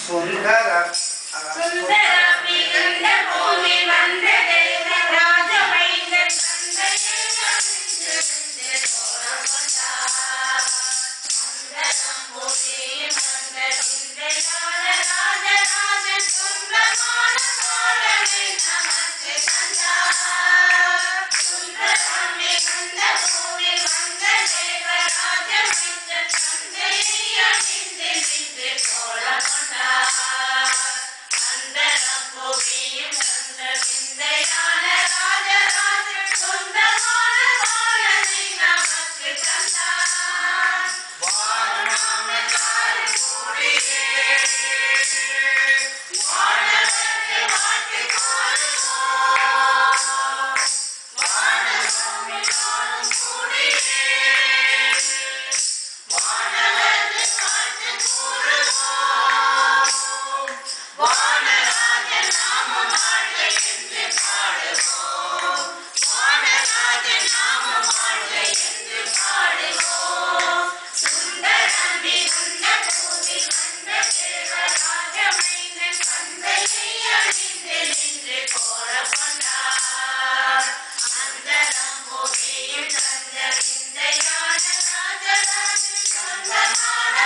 சுந்தர மிகுந்த பூமி வந்த தேவ ராஜமைந்தன் தந்தையே தோழம் கொண்டார். அந்தரம் பூமியும் வந்த சிந்தையான ராஜராஜன் சொந்தமான தோழனை நமக்கு தந்தார். சுந்தரம் மிகுந்த பூமி வந்த தேவ ராஜமைந்தன் தந்தையை அணிந்து நின்று தோழம் கொண்டார். அந்தரம் பூமியும் வந்த சிந்தையான ராஜராஜன் சொந்தமான தோழனை நமக்கு தந்தார். வானவர்கள் கூடியே வானவர்க்கு வாழ்த்து கூறுவோம். வானவர்கள் கூடியே வானவர்க்கு வாழ்த்து கூறுவோம். வானராஜன் நாமம் வாழ்க என்று பாடுவோம். வானராஜன் நாமம் வாழ்க என்று பாடுவோம். சுந்தரம் மிகுந்த பூமி வந்த தேவராஜமைந்தன் தந்தையை அணிந்து நின்று கோலம் கொண்டார். அந்தரம் பூமியும் தந்த விந்தையான ராஜராஜன் சொந்தமான